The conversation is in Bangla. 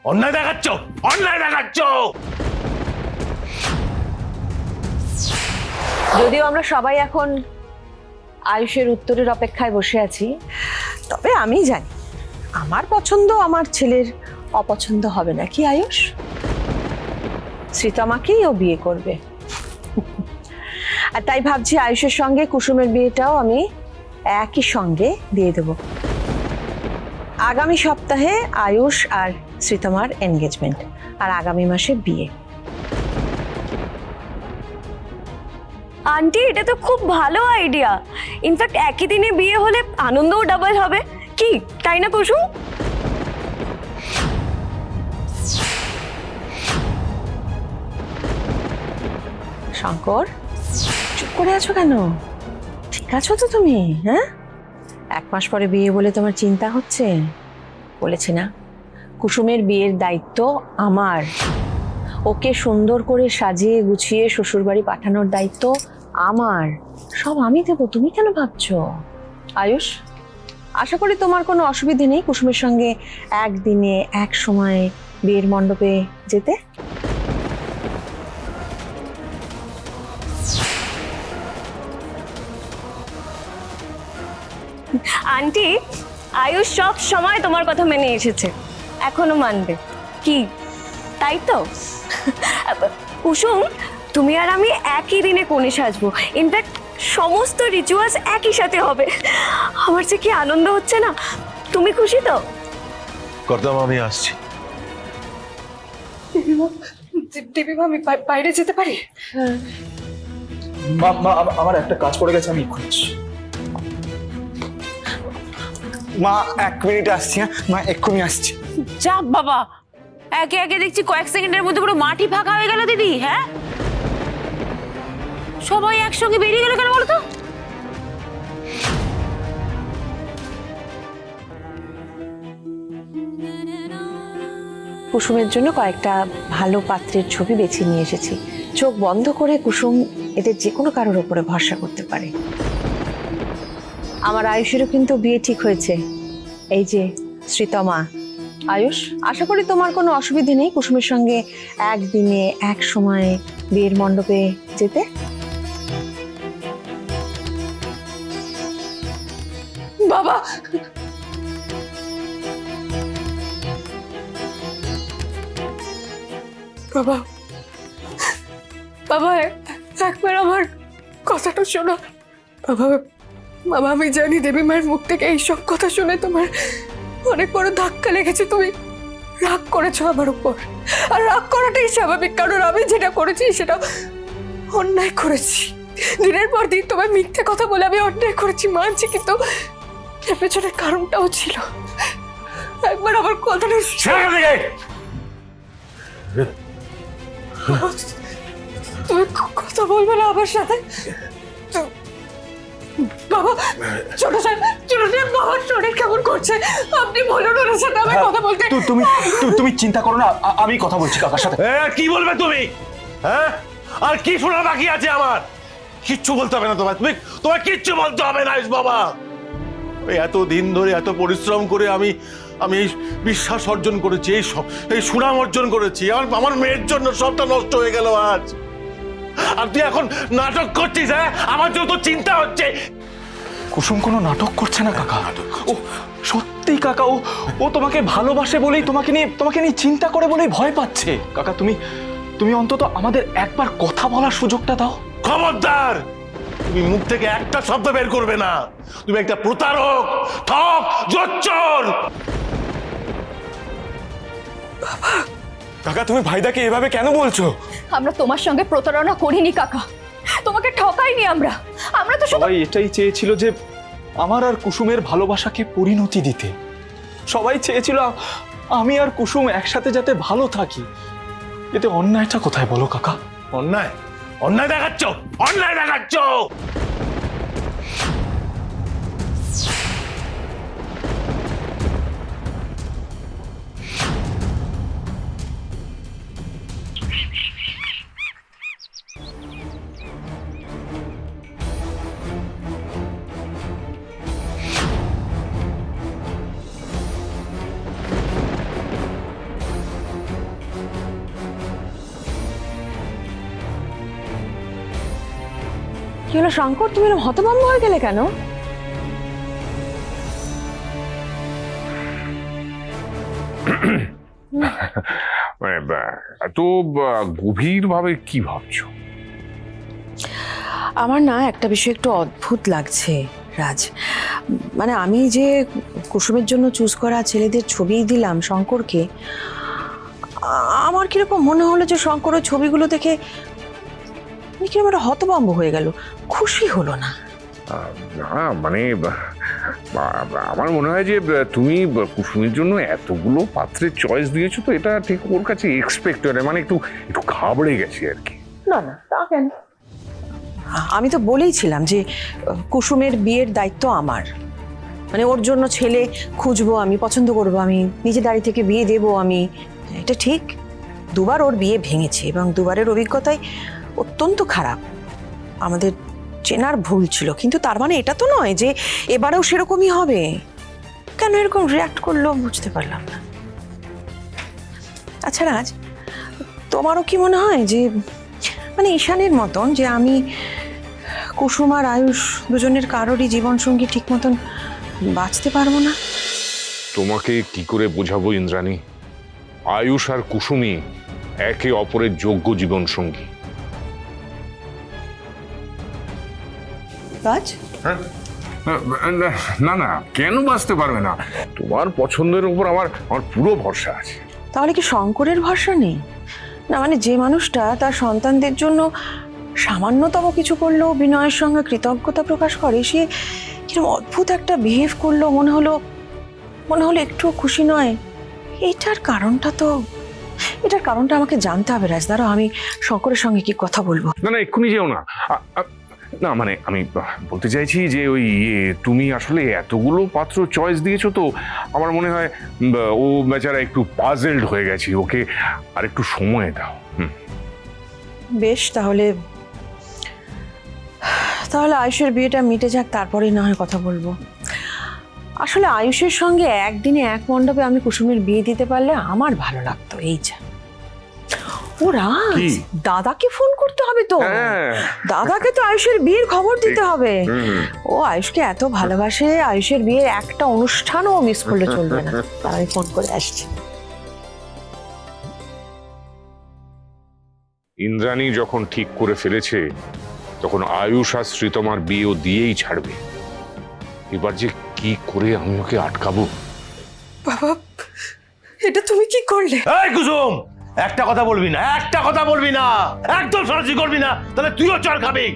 অন্যায় দেখাচ্ছ, অন্যায় দেখাচ্ছ। যদিও আমরা সবাই এখন আয়ুষের উত্তরের অপেক্ষায় বসে আছি, তবে আমি জানি আমার পছন্দ আমার ছেলের অপছন্দ হবে না। কি আয়ুষ? শ্রীতমাকেই ও বিয়ে করবে। আর তাই ভাবছি আয়ুষের সঙ্গে কুসুমের বিয়েটাও আমি একই সঙ্গে দিয়ে দেব। আগামী সপ্তাহে আয়ুষ আর শ্রীতমার এনগেজমেন্ট, আর আগামী মাসে বিয়ে। আন্টি, এটা তো খুব ভালো আইডিয়া। ইনফ্যাক্ট একই দিনে বিয়ে হলে আনন্দও ডাবল হবে, কি তাই না কুসুম? শঙ্কর, চুপ করে আছো কেন? ঠিক আছো তো তুমি? হ্যাঁ, 1 মাস পরে বিয়ে বলে তোমার চিন্তা হচ্ছে? বলেছি না, কুসুমের বিয়ের দায়িত্ব আমার। ওকে সুন্দর করে সাজিয়ে গুছিয়ে শ্বশুরবাড়ি পাঠানোর দায়িত্ব আমার। সব আমি দেবো, তুমি কেন ভাবছো? আয়ুষ, আশা করি তোমার কোনো অসুবিধে নেই কুসুমের সঙ্গে একদিনে এক সময়ে বিয়ের মণ্ডপে যেতে। আন্টি, আয়ুষ সব সময় তোমার কথা মেনে এসেছে, এখনো মানবে। কি তাই তো? কুসুম, তুমি আর আমি একই দিনে কোণে সাজবো। ইনফ্যাক্ট সমস্ত রিচুয়ালস একই সাথে হবে। আমার যে কি আনন্দ হচ্ছে না। তুমি খুশি তো? কর্তামা, আমি আসছি। দেবীমা, আমি বাইরে যেতে পারি? মা, আমার একটা কাজ পড়ে গেছে, আমি এক্ষুনি আসছি। মা 1 মিনিট আসছি। হ্যাঁ মা, এক্ষুনি আসছি। যাক বাবা, একে একে দেখছি কয়েক সেকেন্ডের মধ্যে পুরো মাটি ফাঁকা হয়ে গেল দিদি। হ্যাঁ, সবাই একসঙ্গে বেরিয়ে গেল কেন বলো তো? কুসুমের জন্য কয়েকটা ভালো পাত্রের ছবি বেছে নিয়ে এসেছি। চোখ বন্ধ করে কুসুম এদের যে কোনো কারোর ওপরে ভরসা করতে পারে। আমার আয়ুষেরও কিন্তু বিয়ে ঠিক হয়েছে। এই যে শ্রীতমা। আয়ুষ, আশা করি তোমার কোনো অসুবিধে নেই কুসুমের সঙ্গে একদিনে এক সময়ে বিয়ের মণ্ডপে যেতে। বাবা, বাবা, বাবা, একবার আমার কথাটা শোনো। বাবা, বাবা, আমি জানি দেবীমার মুখ থেকে এইসব কথা শুনে তোমার অনেক বড় ধাক্কা লেগেছে। তুমি রাগ করেছো আমার উপর, আর রাগ করাটাই স্বাভাবিক, কারণ আমি যেটা করেছি সেটা অন্যায় করেছি। দিনের পর দিন তোমার মিথ্যে কথা বলে আমি অন্যায় করেছি, মানছি, কিন্তু এর পেছনে কারণটাও ছিল। একবার আমার কথাটা তুমি কথা বলবে না আমার সাথে? বাবা, ছোট সাহেব, বাবার শরীর কেমন করছে? আপনি বলুন ওনার সাথে আমি কথা বলতে। তুমি চিন্তা করো না, আমি কথা বলছি কাকার সাথে। কি বলবে তুমি? হ্যাঁ, আর কি শোনা বাকি আছে আমার? কিচ্ছু বলতে হবে না তোমার কিচ্ছু বলতে হবে না আয়ুষ বাবা। এত দিন ধরে এত পরিশ্রম করে আমি এই বিশ্বাস অর্জন করেছি, এই সুনাম অর্জন করেছি। আমার মেয়ের জন্য সবটা নষ্ট হয়ে গেল আজ। আর তুই এখন নাটক করছিস? হ্যাঁ, আমার জন্য তো চিন্তা হচ্ছে। কুসুম কোনো নাটক করছে না কাকা। ও সত্যি কাকা, ও তোমাকে ভালোবাসে বলেই তোমাকে নিয়ে চিন্তা করে বলেই ভয় পাচ্ছে। কাকা, তুমি অন্তত আমাদের একবার কথা বলার সুযোগটা দাও। খবরদার, তুমি মুখ থেকে একটা শব্দ বের করবে না। তুমি একটা প্রতারক, ঠক, জোচ্চোর। কাকা, তুমি ভাইদাকে এভাবে কেন বলছো? আমরা তোমার সঙ্গে প্রতারণা করিনি কাকা, তোমাকে ঠকাইনি। আমরা তো সবাই এটাই চেয়েছিল যে আমার আর কুসুমের ভালোবাসাকে পরিণতি দিতে। সবাই চেয়েছিল আমি আর কুসুম একসাথে যাতে ভালো থাকি। এতে অন্যায়টা কোথায় বলো কাকা? অন্যায় দেখাচ্ছ, অন্যায় দেখাচ্ছ। কি হলো শঙ্কর, তুমি এরকম হতভম্ব হয়ে গেলে কেন? মানে এত গভীর ভাবে কি ভাবছো? আমার না একটা বিষয় একটু অদ্ভুত লাগছে রাজ। মানে আমি যে কুসুমের জন্য চুজ করা ছেলেদের ছবি দিলাম শঙ্করকে, আমার কিরকম মনে হলো যে শঙ্কর ওই ছবিগুলো দেখে কিরকম একটা হতভম্ব হয়ে গেল, খুশি হলো না। না মানে আমার মনে হয় যে তুমি কুসুমের জন্য এতগুলো পাত্রের চয়েস দিয়েছো, তো এটা ঠিক ওর কাছে এক্সপেক্টেড, মানে একটু একটু ঘাবড়ে গেছি আর কি। না না, তা কেন? আমি তো বলেইছিলাম যে কুসুমের বিয়ের দায়িত্ব আমার। মানে ওর জন্য ছেলে খুঁজবো আমি, পছন্দ করব আমি, নিজে দাঁড়িয়ে থেকে বিয়ে দেবো আমি। এটা ঠিক। দুবার ওর বিয়ে ভেঙেছে এবং দুবারের অভিজ্ঞতাই অত্যন্ত খারাপ। আমাদের চেনার ভুল ছিল, কিন্তু তার মানে এটা তো নয় যে এবারেও সেরকমই হবে। কেন এরকম রিয়াক্ট করলো বুঝতে পারলাম না। আচ্ছা রাজ, তোমারও কি মনে হয় যে মানে ঈশানের মতন যে আমি কুসুম আর আয়ুষ দুজনের কারোরই জীবনসঙ্গী ঠিক মতন বাঁচতে পারবো না? তোমাকে কি করে বোঝাবো ইন্দ্রাণী, আয়ুষ আর কুসুমই একে অপরের যোগ্য জীবন সঙ্গী। রাজ, না না, কেন বাঁচতে পারবে না? তোমার পছন্দের উপর আমার আমার পুরো ভরসা আছে। তাহলে কি শঙ্করের ভরসা নেই? না মানে যে মানুষটা তার সন্তানদের জন্য সামান্যতম কিছু করলেও বিনয়ের সঙ্গে কৃতজ্ঞতা প্রকাশ করে, সে কিরকম অদ্ভুত একটা বিহেভ করলো, মনে হলো একটুও খুশি নয়। এটার কারণটা আমাকে জানতে হবে রাজ। দাঁড়াও, আমি শঙ্করের সঙ্গে কি কথা বলবো। না না, এক্ষুনি যেও না। না মানে আমি বলতে চাইছি যে ওই তুমি আসলে এতগুলো পাত্র চয়েস দিয়েছো, তো আমার মনে হয় ও বেচারা একটু পাজেলড হয়ে গেছে, ওকে আর একটু সময় দাও। বেশ, তাহলে আয়ুষের বিয়েটা মিটে যাক, তারপরেই না হয় কথা বলবো। আসলে আয়ুষের সঙ্গে একদিনে এক মণ্ডপে আমি কুসুমের বিয়ে দিতে পারলে আমার ভালো লাগতো। এই যা, ও রাজ, দাদাকে ফোন করতে হবে তো। দাদাকে তো আয়ুষের বিয়ের খবর দিতে হবে। ও আয়ুষকে এত ভালোবাসে, আয়ুষের বিয়ের একটা অনুষ্ঠানও মিস করলে চলবে না। আমি ফোন করে আসছি। ইন্দ্রাণী যখন ঠিক করে ফেলেছে, তখন আয়ুষ আর শ্রীতমার বিয়েও দিয়েই ছাড়বে। এবার যে কি করে আমি ওকে আটকাবো? বাবা, এটা তুমি কি করলে? এই কুসুম, একটা কথা বলবি না, একদম সরাসরি করবি না, তাহলে তুইও চড় খাবি।